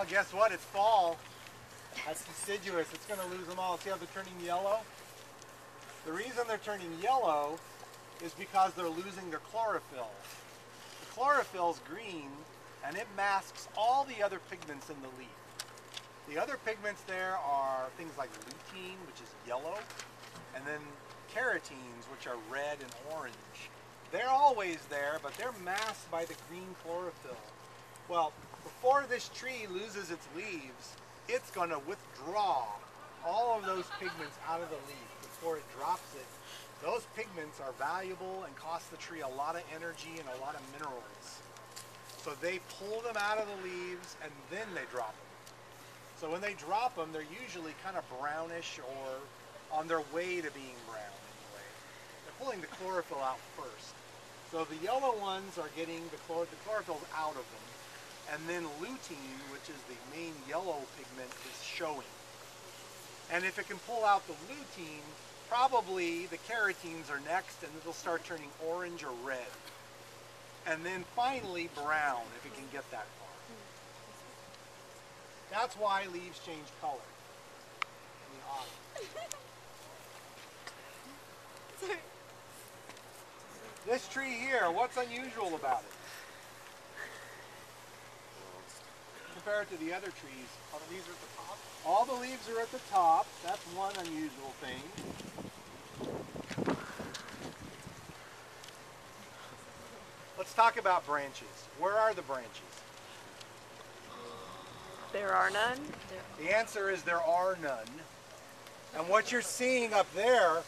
guess what? It's fall. That's deciduous. It's going to lose them all. See how they're turning yellow? The reason they're turning yellow is because they're losing their chlorophyll. The chlorophyll's green, and it masks all the other pigments in the leaf. The other pigments there are things like lutein, which is yellow, and then carotenes, which are red and orange. They're always there, but they're masked by the green chlorophyll. Well, before this tree loses its leaves, it's going to withdraw all of those pigments out of the leaf before it drops it. Those pigments are valuable and cost the tree a lot of energy and a lot of minerals. So they pull them out of the leaves and then they drop them. So when they drop them, they're usually kind of brownish or on their way to being brown anyway. They're pulling the chlorophyll out first. So the yellow ones are getting the chlorophyll's out of them. And then lutein, which is the main yellow pigment, is showing. And if it can pull out the lutein, probably the carotenes are next, and it'll start turning orange or red. And then finally brown, if it can get that far. That's why leaves change color in the autumn. This tree here, what's unusual about it? Compared to the other trees, all the leaves are at the top? All the leaves are at the top. That's one unusual thing. Let's talk about branches. Where are the branches? There are none? The answer is there are none. And what you're seeing up there,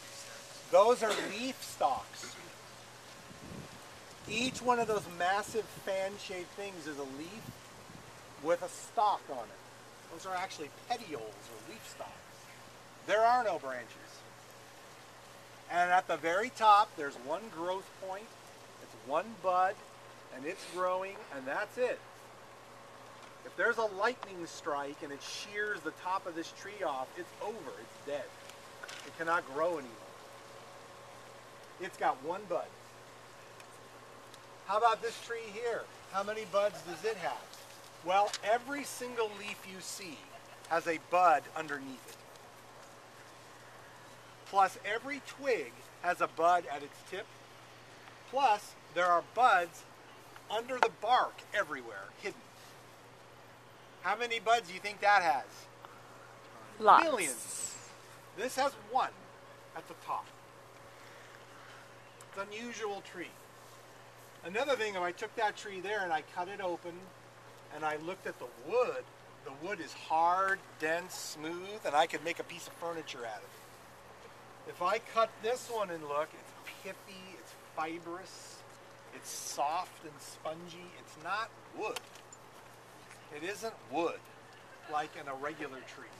those are leaf stalks. Each one of those massive fan-shaped things is a leaf with a stalk on it. Those are actually petioles or leaf stalks. There are no branches. And at the very top, there's one growth point. It's one bud, and it's growing, and that's it. If there's a lightning strike and it shears the top of this tree off, it's over. It's dead. It cannot grow anymore. It's got one bud. How about this tree here? How many buds does it have? Well, every single leaf you see has a bud underneath it. Plus, every twig has a bud at its tip. Plus, there are buds under the bark everywhere, hidden. How many buds do you think that has? Lots. Millions. This has one at the top. It's an unusual tree. Another thing, if I took that tree there and I cut it open and I looked at the wood is hard, dense, smooth, and I could make a piece of furniture out of it. If I cut this one and look, it's pithy, it's fibrous, it's soft and spongy. It's not wood. It isn't wood like in a regular tree.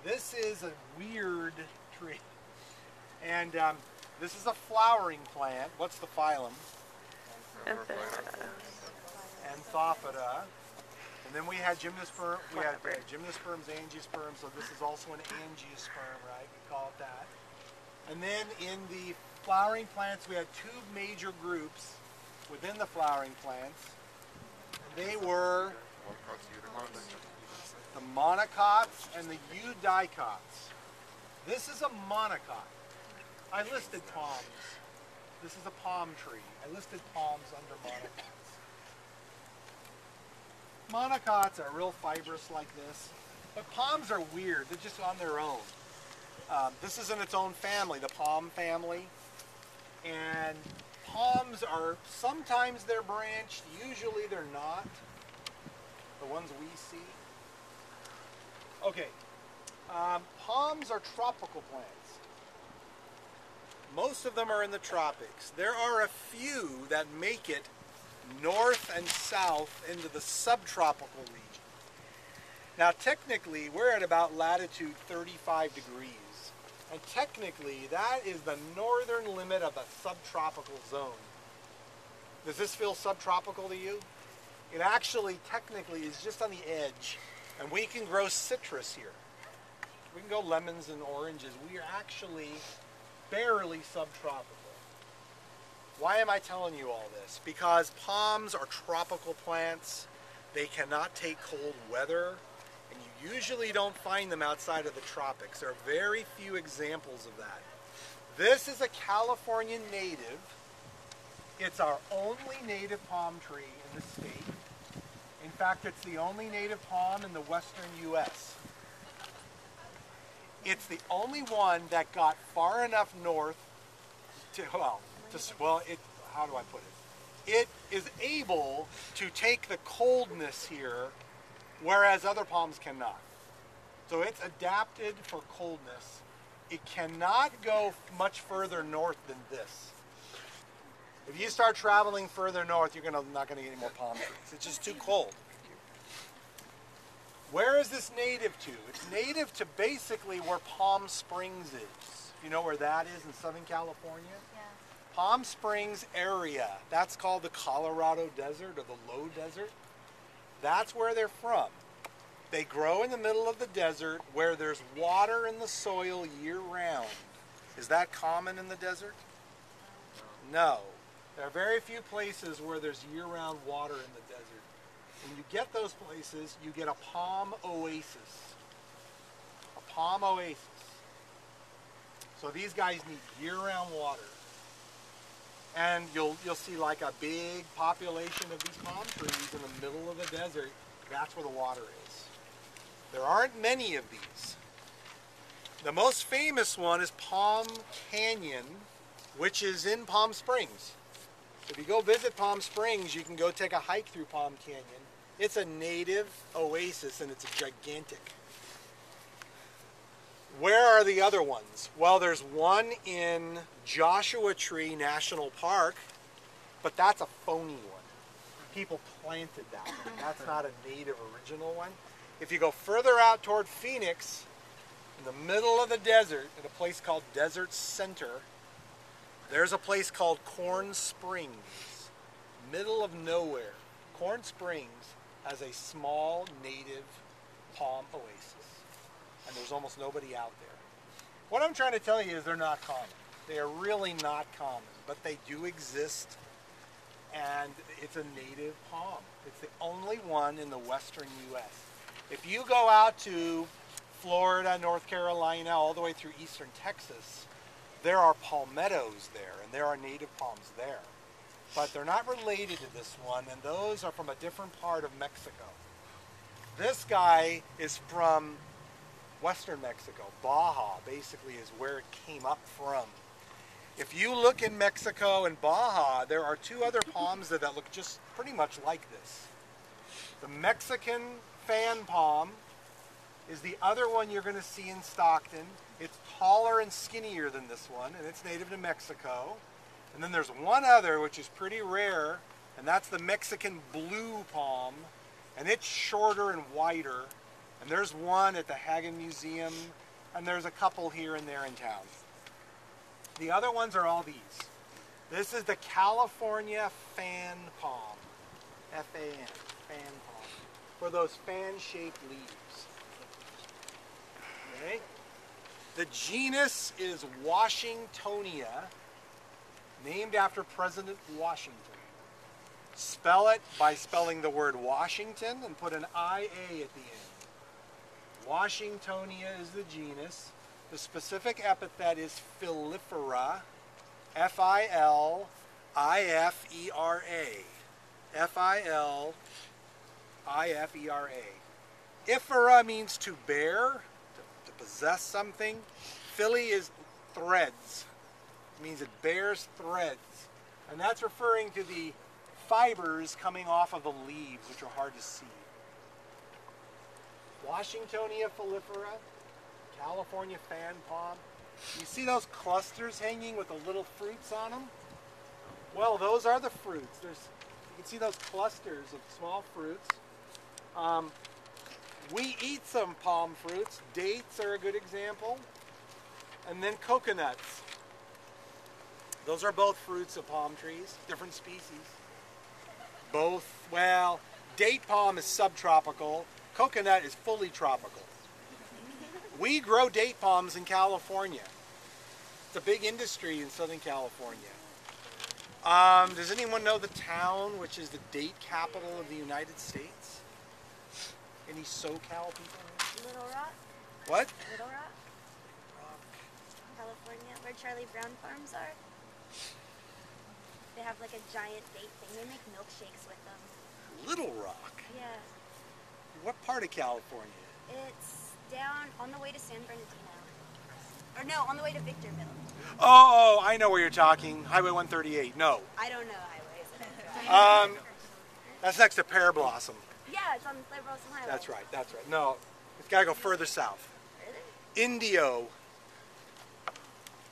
This is a weird tree. And this is a flowering plant. What's the phylum? Anthophyta. And then we had gymnosperm, gymnosperms, angiosperms, so this is also an angiosperm, right? We call it that. And then in the flowering plants, we had two major groups within the flowering plants. And they were the monocots and the eudicots. This is a monocot. I listed palms. This is a palm tree. I listed palms under monocots. Monocots are real fibrous like this, but palms are weird. They're just on their own. This is in its own family, the palm family. And palms are, sometimes they're branched, usually they're not. The ones we see. Okay, palms are tropical plants. Most of them are in the tropics. There are a few that make it north and south into the subtropical region. Now technically we're at about latitude 35 degrees. And technically that is the northern limit of the subtropical zone. Does this feel subtropical to you? It actually technically is just on the edge. And we can grow citrus here. We can grow lemons and oranges. We are actually barely subtropical. Why am I telling you all this? Because palms are tropical plants. They cannot take cold weather, and you usually don't find them outside of the tropics. There are very few examples of that. This is a California native. It's our only native palm tree in the state. In fact, it's the only native palm in the western U.S. It's the only one that got far enough north to, how do I put it? It is able to take the coldness here, whereas other palms cannot. So it's adapted for coldness. It cannot go much further north than this. If you start traveling further north, you're not going to get any more palm trees. It's just too cold. Where is this native to? It's native to basically where Palm Springs is. You know where that is in Southern California? Yeah. Palm Springs area. That's called the Colorado Desert or the Low Desert. That's where they're from. They grow in the middle of the desert where there's water in the soil year-round. Is that common in the desert? No. There are very few places where there's year-round water in the desert. When you get those places, you get a palm oasis. A palm oasis. So these guys need year-round water. And you'll see like a big population of these palm trees in the middle of the desert. That's where the water is. There aren't many of these. The most famous one is Palm Canyon, which is in Palm Springs. If you go visit Palm Springs, you can go take a hike through Palm Canyon. It's a native oasis and it's gigantic. Where are the other ones? Well, there's one in Joshua Tree National Park, but that's a phony one. People planted that one. That's not a native original one. If you go further out toward Phoenix, in the middle of the desert, at a place called Desert Center, there's a place called Corn Springs, middle of nowhere. Corn Springs has a small native palm oasis, and there's almost nobody out there. What I'm trying to tell you is they're not common. They are really not common, but they do exist, and it's a native palm. It's the only one in the western U.S. If you go out to Florida, North Carolina, all the way through eastern Texas, there are palmettos there, and there are native palms there. But they're not related to this one, and those are from a different part of Mexico. This guy is from western Mexico. Baja, basically, is where it came up from. If you look in Mexico and Baja, there are two other palms that look just pretty much like this. The Mexican fan palm is the other one you're going to see in Stockton. It's taller and skinnier than this one, and it's native to Mexico. And then there's one other, which is pretty rare, and that's the Mexican blue palm, and it's shorter and wider. And there's one at the Hagen Museum, and there's a couple here and there in town. The other ones are all these. This is the California fan palm, F-A-N, fan palm, for those fan-shaped leaves. Okay? The genus is Washingtonia, named after President Washington. Spell it by spelling the word Washington and put an I-A at the end. Washingtonia is the genus. The specific epithet is filifera, F-I-L-I-F-E-R-A. F-I-L-I-F-E-R-A. Ifera means to bear, to possess something. Philly is threads. It means it bears threads. And that's referring to the fibers coming off of the leaves, which are hard to see. Washingtonia filifera, California fan palm. You see those clusters hanging with the little fruits on them? Well, those are the fruits. You can see those clusters of small fruits. We eat some palm fruits. Dates are a good example. And then coconuts. Those are both fruits of palm trees, different species. Both, well, date palm is subtropical. Coconut is fully tropical. We grow date palms in California. It's a big industry in Southern California. Does anyone know the town which is the date capital of the United States? Any SoCal people? Little Rock, What? Little Rock, California, where Charlie Brown farms are. They have like a giant date thing. They make milkshakes with them. Little Rock. Yeah. What part of California? It's down on the way to San Bernardino. Or no, on the way to Victorville. Oh, I know where you're talking. Highway 138. No. I don't know highways. That's next to Pear Blossom. Yeah, it's on the Blossom Highway. That's right. That's right. No, it's got to go further south. Really? Indio,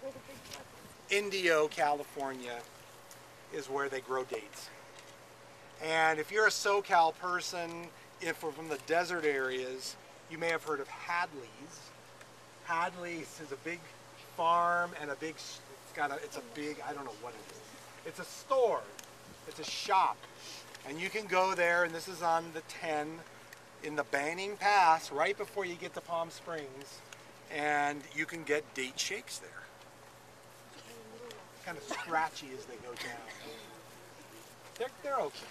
Where the big truck is. Indio, California is where they grow dates. And if you're a SoCal person, if we're from the desert areas, you may have heard of Hadley's. Hadley's is a big farm and a big, it's a big, I don't know what it is. It's a store, it's a shop. And you can go there, and this is on the 10 in the Banning Pass, right before you get to Palm Springs, and you can get date shakes there. Kind of scratchy as they go down. They're okay.